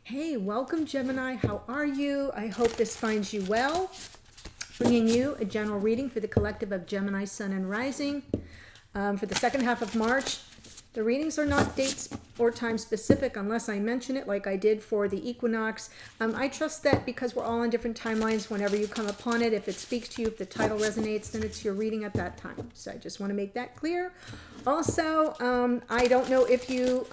Hey, welcome Gemini. How are you? I hope this finds you well. Bringing you a general reading for the collective of Gemini, Sun, and Rising for the second half of March. The readings are not dates or time specific unless I mention it like I did for the equinox. I trust that because we're all on different timelines, whenever you come upon it, if it speaks to you, if the title resonates, then it's your reading at that time. So I just want to make that clear. Also, I don't know if you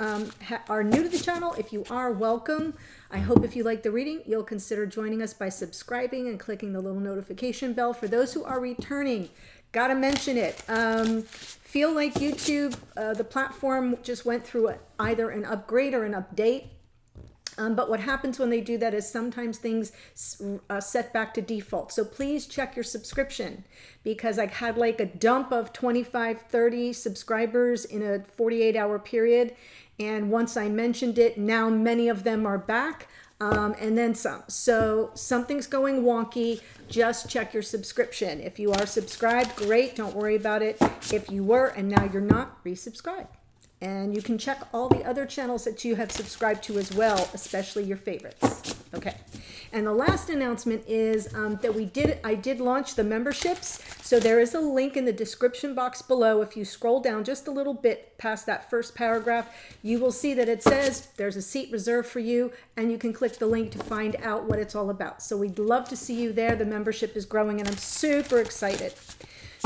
are new to the channel. If you are, welcome. I hope if you like the reading, you'll consider joining us by subscribing and clicking the little notification bell. For those who are returning, gotta mention it. Feel like YouTube, the platform just went through either an upgrade or an update. But what happens when they do that is sometimes things set back to default. So please check your subscription, because I had like a dump of 25, 30 subscribers in a 48-hour period. And once I mentioned it, now many of them are back. And then some. So something's going wonky. Just check your subscription. If you are subscribed, great. Don't worry about it. If you were and now you're not, resubscribe. And you can check all the other channels that you have subscribed to as well, especially your favorites. Okay. And the last announcement is that I did launch the memberships. So there is a link in the description box below. If you scroll down just a little bit past that first paragraph, you will see that it says there's a seat reserved for you, and you can click the link to find out what it's all about. So we'd love to see you there. The membership is growing and I'm super excited.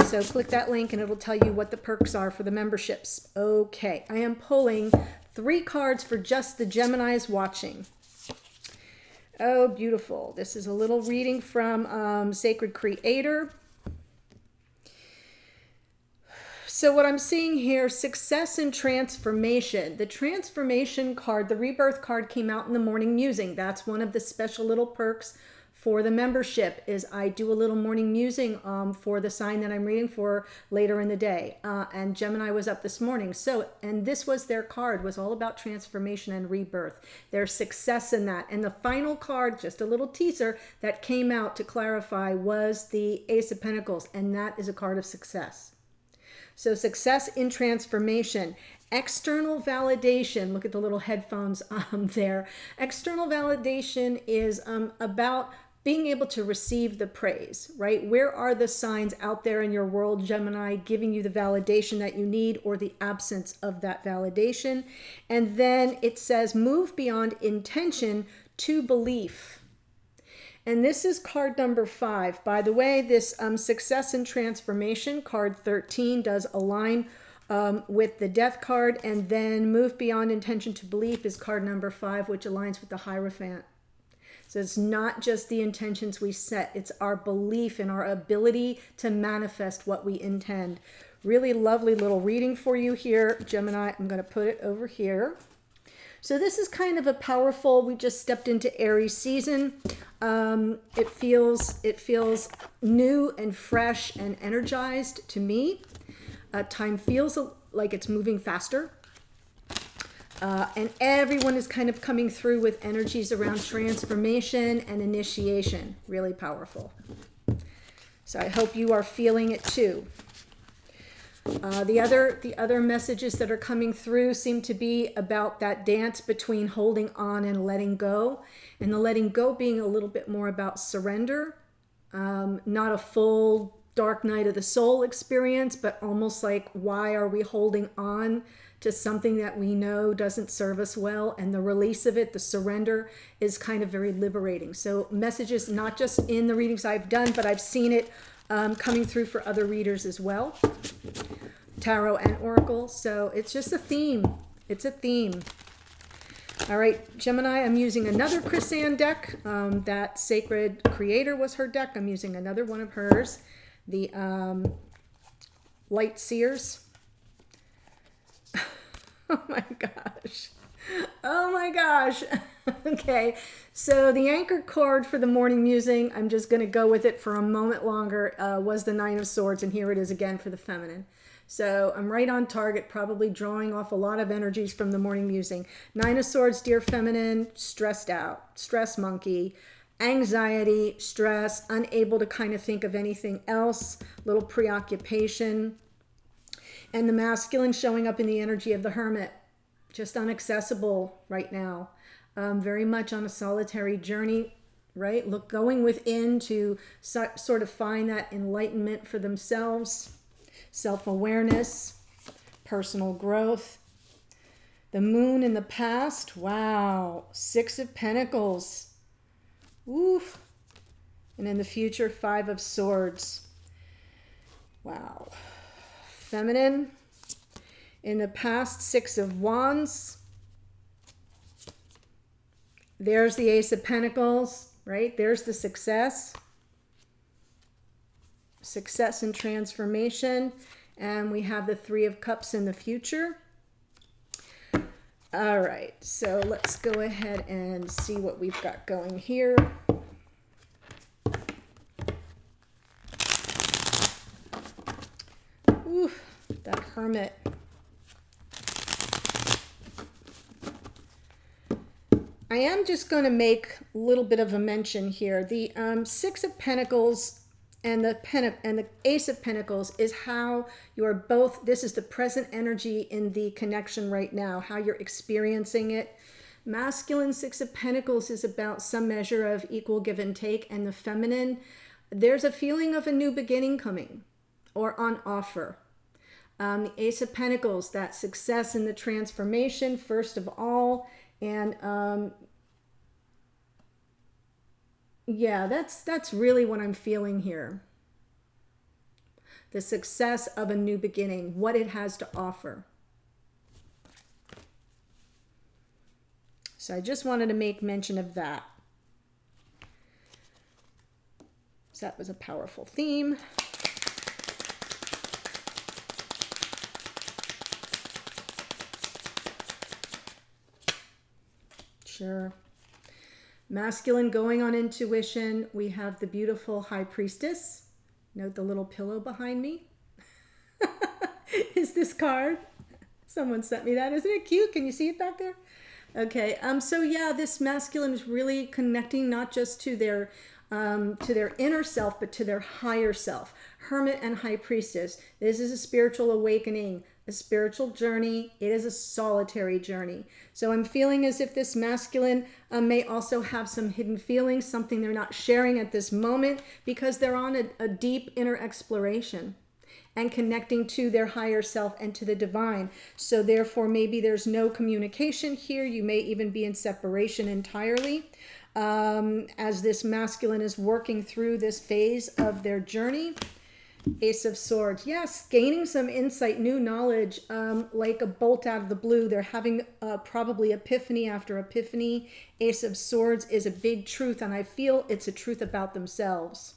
So click that link and it'll tell you what the perks are for the memberships. Okay, I am pulling 3 cards for just the Geminis watching. Oh, beautiful. This is a little reading from Sacred Creator. So what I'm seeing here, success and transformation. The transformation card, the rebirth card, came out in the morning musing. That's one of the special little perks for the membership, is I do a little morning musing for the sign that I'm reading for later in the day. And Gemini was up this morning. So, and this was their card, was all about transformation and rebirth. Their success in that. And the final card, just a little teaser that came out to clarify, was the Ace of Pentacles. And that is a card of success. So success in transformation. External validation. Look at the little headphones there. External validation is about being able to receive the praise, right? Where are the signs out there in your world, Gemini, giving you the validation that you need, or the absence of that validation? And then it says move beyond intention to belief. And this is card number 5. By the way, this success and transformation, card 13, does align with the death card. And then move beyond intention to belief is card number 5, which aligns with the Hierophant. So it's not just the intentions we set, it's our belief in our ability to manifest what we intend. Really lovely little reading for you here, Gemini. I'm going to put it over here. So this is kind of a powerful, we just stepped into Aries season. It feels new and fresh and energized to me. Time feels like it's moving faster. And everyone is kind of coming through with energies around transformation and initiation. Really powerful. So I hope you are feeling it too. The other messages that are coming through seem to be about that dance between holding on and letting go. And the letting go being a little bit more about surrender. Not a full dark night of the soul experience, but almost like, why are we holding on to something that we know doesn't serve us well? And the release of it, the surrender, is kind of very liberating. So messages not just in the readings I've done, but I've seen it coming through for other readers as well, tarot and oracle. So it's just a theme. It's a theme. All right, Gemini, I'm using another Chrysan deck. That Sacred Creator was her deck. I'm using another one of hers, the Light Seers. Oh my gosh. Oh my gosh. Okay, so the anchor card for the morning musing, I'm just going to go with it for a moment longer, was the Nine of Swords, and here it is again for the feminine. So I'm right on target, probably drawing off a lot of energies from the morning musing. Nine of Swords, dear feminine, stressed out, stress monkey, anxiety, stress, unable to kind of think of anything else, little preoccupation. And the masculine showing up in the energy of the Hermit, just inaccessible right now. very much on a solitary journey, right? Going within to sort of find that enlightenment for themselves, self-awareness, personal growth. The moon in the past, wow, 6 of Pentacles. Oof. And in the future, 5 of Swords. Wow. Feminine. In the past, 6 of Wands. There's the Ace of Pentacles, right? There's the success. Success and transformation. And we have the 3 of Cups in the future. All right, so let's go ahead and see what we've got going here. Ooh, that Hermit. I am just going to make a little bit of a mention here. The 6 of Pentacles and the Ace of Pentacles is how you are both, this is the present energy in the connection right now, how you're experiencing it. Masculine 6 of Pentacles is about some measure of equal give and take, and the feminine, there's a feeling of a new beginning coming or on offer. The Ace of Pentacles, that success in the transformation, first of all, and yeah, that's really what I'm feeling here. The success of a new beginning, what it has to offer. So I just wanted to make mention of that. So that was a powerful theme. Sure. Masculine going on intuition. We have the beautiful High Priestess. Note the little pillow behind me. Is this card? Someone sent me that. Isn't it cute? Can you see it back there? Okay. So yeah, this masculine is really connecting not just to their inner self, but to their higher self. Hermit and High Priestess. This is a spiritual awakening, a spiritual journey. It is a solitary journey. So I'm feeling as if this masculine may also have some hidden feelings, something they're not sharing at this moment, because they're on a deep inner exploration and connecting to their higher self and to the divine. So therefore, maybe there's no communication here. You may even be in separation entirely. As this masculine is working through this phase of their journey. Ace of Swords. Yes, gaining some insight, new knowledge, like a bolt out of the blue. They're having probably epiphany after epiphany. Ace of Swords is a big truth, and I feel it's a truth about themselves.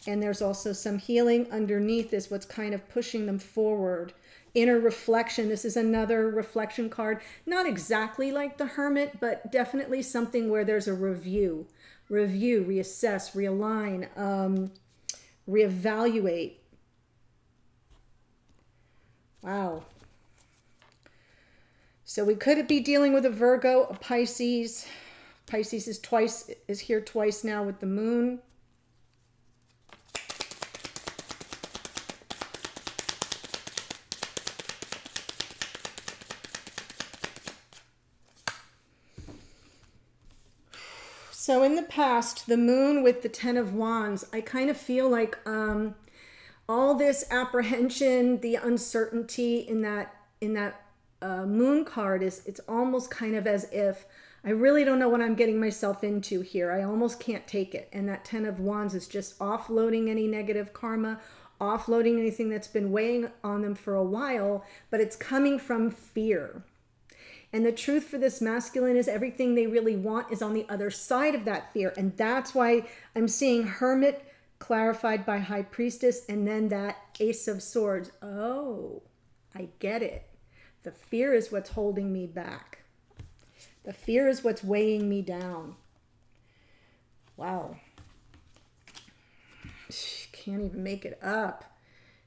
And there's also some healing underneath this, what's kind of pushing them forward. Inner reflection. This is another reflection card. Not exactly like the Hermit, but definitely something where there's a review, reassess, realign, reevaluate. Wow. So we could be dealing with a Virgo, a Pisces. Pisces is here twice now with the moon. So in the past, the moon with the 10 of Wands, I kind of feel like all this apprehension, the uncertainty in that moon card it's almost kind of as if I really don't know what I'm getting myself into here. I almost can't take it. And that 10 of Wands is just offloading any negative karma, offloading anything that's been weighing on them for a while, but it's coming from fear. And the truth for this masculine is everything they really want is on the other side of that fear. And that's why I'm seeing Hermit clarified by High Priestess and then that Ace of Swords. Oh, I get it. The fear is what's holding me back. The fear is what's weighing me down. Wow. Can't even make it up.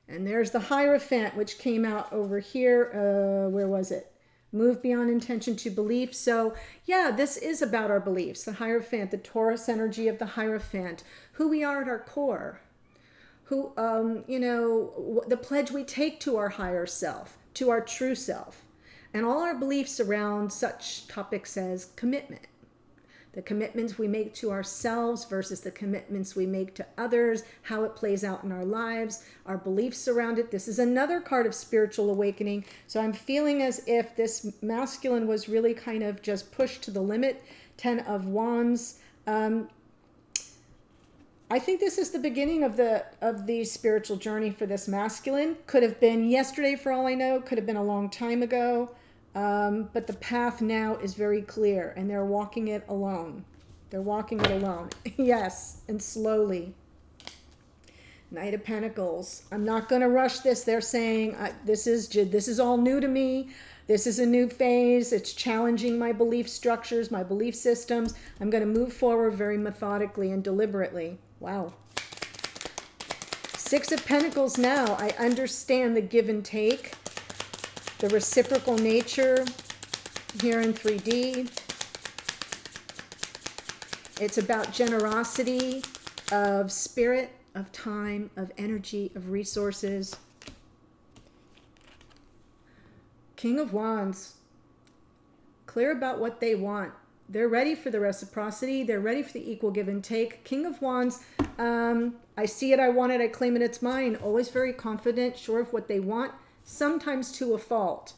And there's the Hierophant, which came out over here. Where was it? Move beyond intention to belief. So yeah, this is about our beliefs. The Hierophant, the Taurus energy of the Hierophant, who we are at our core, who, the pledge we take to our higher self, to our true self. And all our beliefs around such topics as commitment. The commitments we make to ourselves versus the commitments we make to others, how it plays out in our lives, our beliefs around it. This is another card of spiritual awakening. So I'm feeling as if this masculine was really kind of just pushed to the limit. 10 of Wands. I think this is the beginning of the spiritual journey for this masculine. Could have been yesterday for all I know. Could have been a long time ago. But the path now is very clear, and they're walking it alone. They're walking it alone. Yes, and slowly. Knight of Pentacles. I'm not going to rush this. They're saying, this is all new to me. This is a new phase. It's challenging my belief structures, my belief systems. I'm going to move forward very methodically and deliberately. Wow. Six of Pentacles now. I understand the give and take. The reciprocal nature here in 3D. It's about generosity of spirit, of time, of energy, of resources. King of Wands. Clear about what they want. They're ready for the reciprocity. They're ready for the equal give and take. King of Wands. I see it, I want it, I claim it, it's mine. Always very confident, sure of what they want. Sometimes to a fault,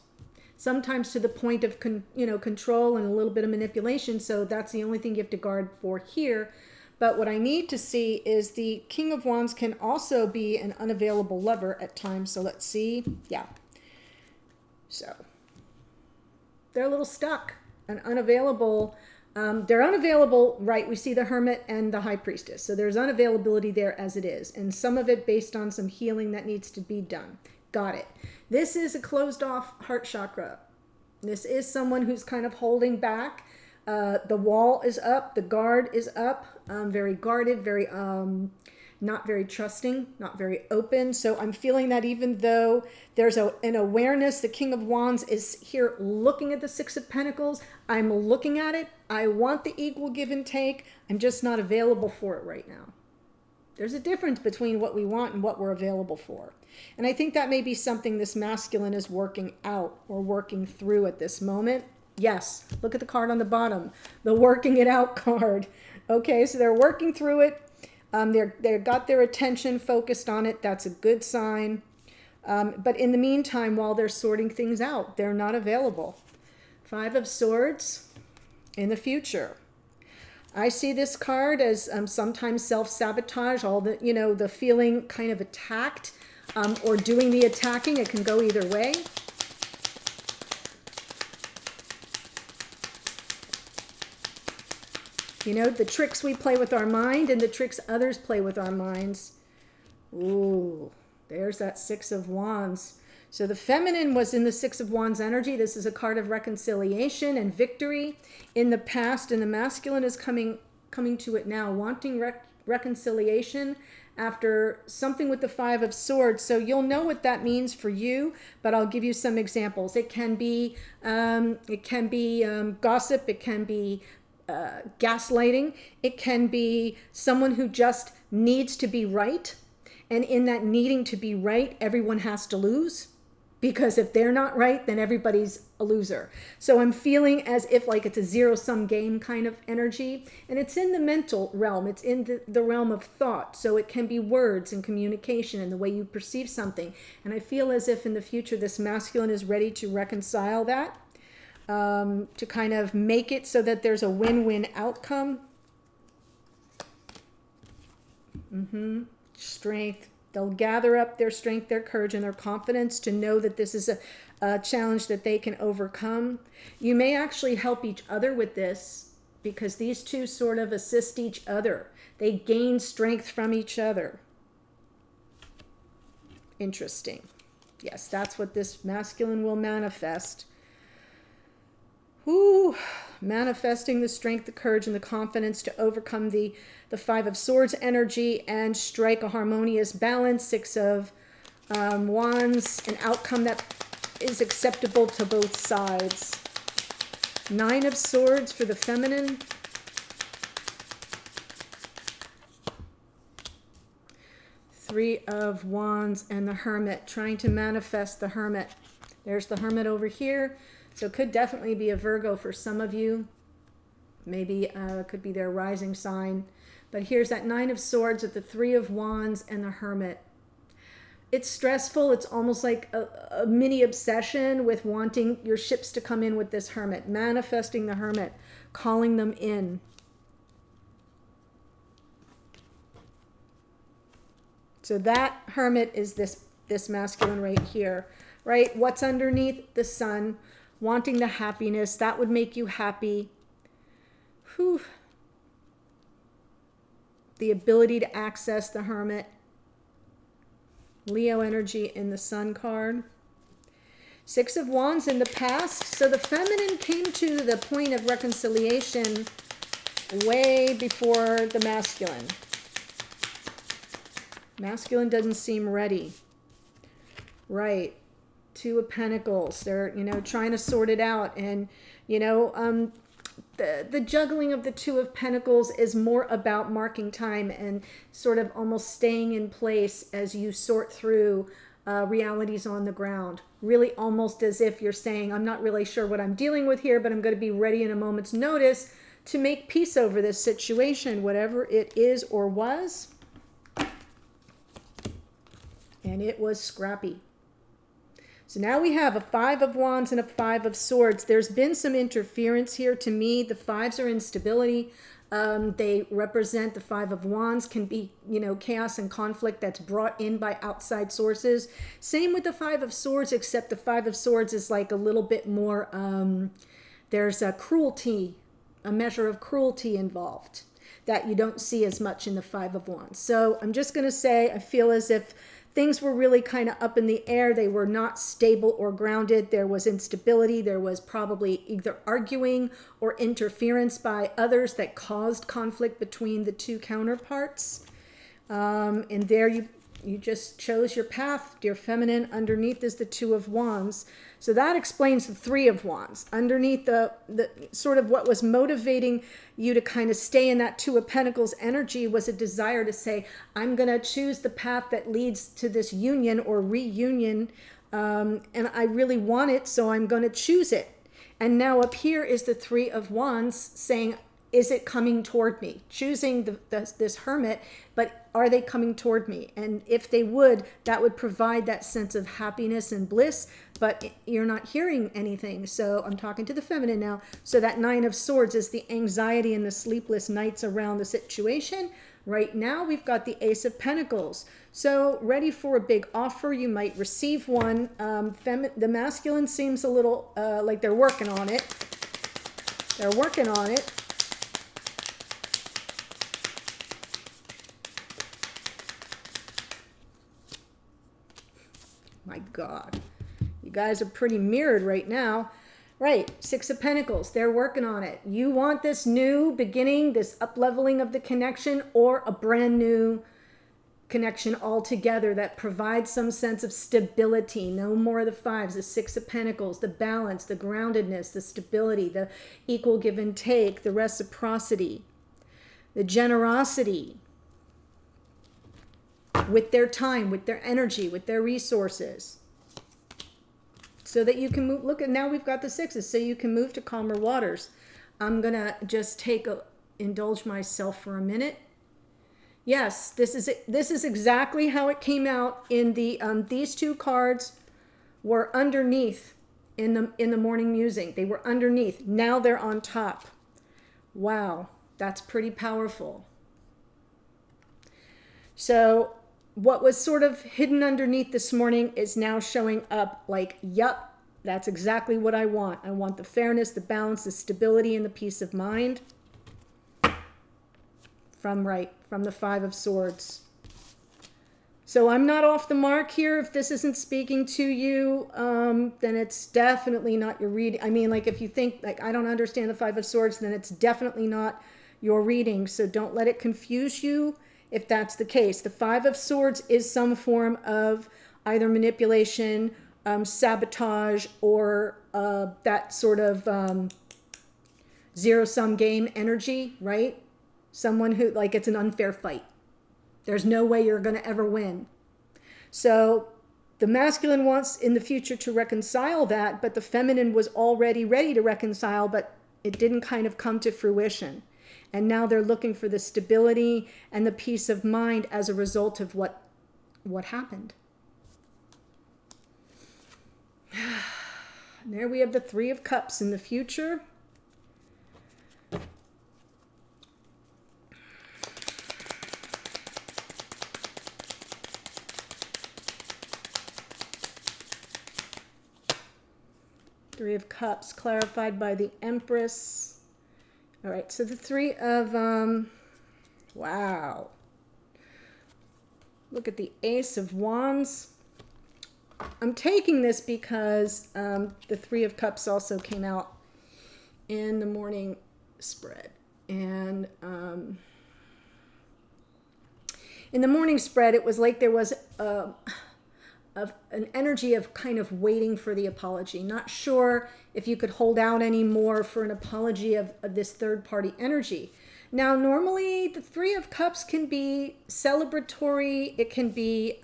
sometimes to the point of control and a little bit of manipulation. So that's the only thing you have to guard for here. But what I need to see is the King of Wands can also be an unavailable lover at times. So let's see. Yeah. So they're a little stuck and unavailable. They're unavailable, right? We see the Hermit and the High Priestess. So there's unavailability there as it is. And some of it based on some healing that needs to be done. Got it. This is a closed off heart chakra. This is someone who's kind of holding back. The wall is up. The guard is up. Very guarded, very not very trusting, not very open. So I'm feeling that even though there's an awareness, the King of Wands is here looking at the Six of Pentacles. I'm looking at it. I want the equal give and take. I'm just not available for it right now. There's a difference between what we want and what we're available for. And I think that may be something this masculine is working out or working through at this moment. Yes, look at the card on the bottom, the working it out card. Okay, so they're working through it. They've got their attention focused on it. That's a good sign. But in the meantime, while they're sorting things out, they're not available. Five of Swords in the future. I see this card as sometimes self-sabotage, all the, the feeling kind of attacked or doing the attacking. It can go either way. The tricks we play with our mind and the tricks others play with our minds. Ooh, there's that Six of Wands. So the feminine was in the Six of Wands energy. This is a card of reconciliation and victory in the past, and the masculine is coming to it now, wanting reconciliation after something with the Five of Swords. So you'll know what that means for you, but I'll give you some examples. It can be gossip. It can be gaslighting. It can be someone who just needs to be right. And in that needing to be right, everyone has to lose. Because if they're not right, then everybody's a loser. So I'm feeling as if like it's a zero-sum game kind of energy. And it's in the mental realm. It's in the realm of thought. So it can be words and communication and the way you perceive something. And I feel as if in the future this masculine is ready to reconcile that. To kind of make it so that there's a win-win outcome. Strength. They'll gather up their strength, their courage, and their confidence to know that this is a challenge that they can overcome. You may actually help each other with this because these two sort of assist each other. They gain strength from each other. Interesting. Yes, that's what this masculine will manifest. Ooh, manifesting the strength, the courage, and the confidence to overcome the Five of Swords energy and strike a harmonious balance. Six of Wands, an outcome that is acceptable to both sides. Nine of Swords for the feminine. Three of Wands and the Hermit, trying to manifest the Hermit. There's the Hermit over here. So it could definitely be a Virgo for some of you. Maybe it could be their rising sign. But here's that Nine of Swords with the Three of Wands and the Hermit. It's stressful. It's almost like a mini obsession with wanting your ships to come in with this Hermit, manifesting the Hermit, calling them in. So that Hermit is this masculine right here, right? What's underneath? The Sun, wanting the happiness. That would make you happy. Whew. The ability to access the Hermit. Leo energy in the Sun card. Six of Wands in the past. So the feminine came to the point of reconciliation way before the masculine. Masculine doesn't seem ready. Right. Two of Pentacles. They're, trying to sort it out. And, the juggling of the Two of Pentacles is more about marking time and sort of almost staying in place as you sort through realities on the ground. Really almost as if you're saying, I'm not really sure what I'm dealing with here, but I'm going to be ready in a moment's notice to make peace over this situation, whatever it is or was. And it was scrappy. So now we have a Five of Wands and a Five of Swords. There's been some interference here. To me, the fives are instability. They represent the Five of Wands can be, chaos and conflict that's brought in by outside sources. Same with the Five of Swords, except the Five of Swords is like a little bit more, there's a cruelty, a measure of cruelty involved that you don't see as much in the Five of Wands. So I'm just going to say, I feel as if things were really kind of up in the air. They were not stable or grounded. There was instability. There was probably either arguing or interference by others that caused conflict between the two counterparts. And there you just chose your path, dear feminine. Underneath is the Two of Wands. So that explains the Three of Wands. Underneath the sort of what was motivating you to kind of stay in that Two of Pentacles energy was a desire to say, I'm going to choose the path that leads to this union or reunion. And I really want it, so I'm going to choose it. And now up here is the Three of Wands saying, is it coming toward me? Choosing this Hermit, but are they coming toward me? And if they would, that would provide that sense of happiness and bliss, but you're not hearing anything. So I'm talking to the feminine now. So that Nine of Swords is the anxiety and the sleepless nights around the situation. Right now, we've got the Ace of Pentacles. So ready for a big offer. You might receive one. The masculine seems a little like they're working on it. They're working on it. My God, you guys are pretty mirrored right now. Right, Six of Pentacles, they're working on it. You want this new beginning, this up-leveling of the connection, or a brand new connection altogether that provides some sense of stability. No more of the fives, the Six of Pentacles, the balance, the groundedness, the stability, the equal give and take, the reciprocity, the generosity, with their time, with their energy, with their resources. So that you can move, look at, now we've got the sixes, so you can move to calmer waters. I'm going to just indulge myself for a minute. Yes, this is exactly how it came out in the, these two cards were underneath in the morning musing. They were underneath. Now they're on top. Wow, that's pretty powerful. So what was sort of hidden underneath this morning is now showing up like, yup, that's exactly what I want. I want the fairness, the balance, the stability, and the peace of mind. From the Five of Swords. So I'm not off the mark here. If this isn't speaking to you, then it's definitely not your reading. I mean, like if you think, like, I don't understand the Five of Swords, then it's definitely not your reading. So don't let it confuse you. If that's the case, the Five of Swords is some form of either manipulation, sabotage, or that sort of zero-sum game energy, right? Someone who, like, it's an unfair fight. There's no way you're going to ever win. So The masculine wants in the future to reconcile that, but the feminine was already ready to reconcile, but it didn't kind of come to fruition. And now they're looking for the stability and the peace of mind as a result of what happened. And there we have the Three of Cups in the future. Three of Cups clarified by the Empress. All right, so the Three of, wow. Look at the Ace of Wands. I'm taking this because the Three of Cups also came out in the morning spread. And in the morning spread, it was like there was an energy of kind of waiting for the apology. Not sure if you could hold out anymore for an apology of this third-party energy. Now, normally the Three of Cups can be celebratory. It can be,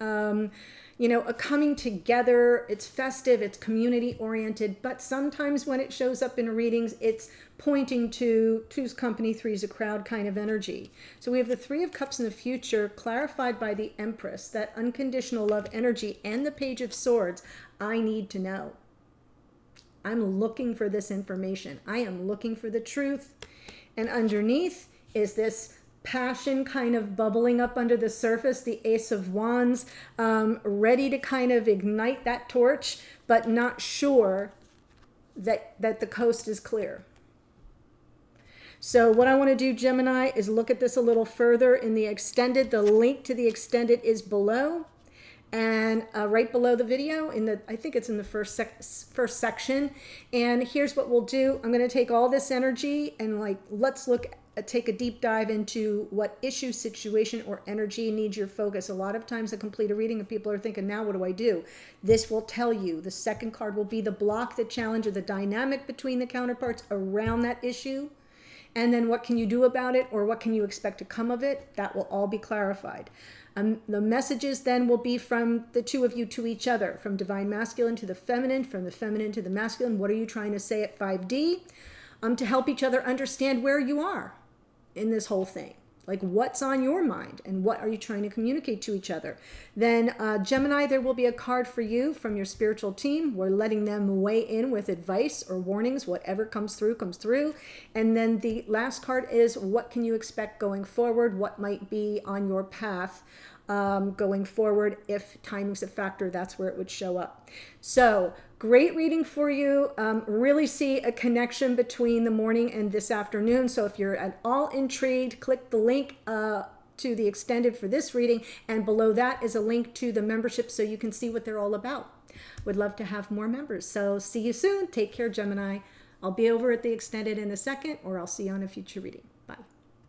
you know, a coming together. It's festive. It's community-oriented. But sometimes when it shows up in readings, it's pointing to two's company, three's a crowd kind of energy. So we have the Three of Cups in the future clarified by the Empress, that unconditional love energy, and the Page of Swords. I need to know. I'm looking for this information. I am looking for the truth. And underneath is this passion kind of bubbling up under the surface, the Ace of Wands, ready to kind of ignite that torch, but not sure that the coast is clear. So what I want to do, Gemini, is look at this a little further in the extended. The link to the extended is below. And right below the video, I think it's in the first section. And here's what we'll do. I'm going to take all this energy and let's take a deep dive into what issue, situation, or energy needs your focus. A lot of times I complete a reading and people are thinking, now what do I do? This will tell you. The second card will be the block, the challenge, or the dynamic between the counterparts around that issue. And then what can you do about it, or what can you expect to come of it? That will all be clarified. The messages then will be from the two of you to each other, from divine masculine to the feminine, from the feminine to the masculine. What are you trying to say at 5D? To help each other understand where you are in this whole thing. Like, what's on your mind and what are you trying to communicate to each other? Then Gemini, there will be a card for you from your spiritual team. We're letting them weigh in with advice or warnings. Whatever comes through, comes through. And then the last card is, what can you expect going forward? What might be on your path going forward? If timing's a factor, that's where it would show up. So great reading for you. Really see a connection between the morning and this afternoon. So if you're at all intrigued, click the link to the extended for this reading. And below that is a link to the membership so you can see what they're all about. Would love to have more members. So see you soon. Take care, Gemini. I'll be over at the extended in a second, or I'll see you on a future reading.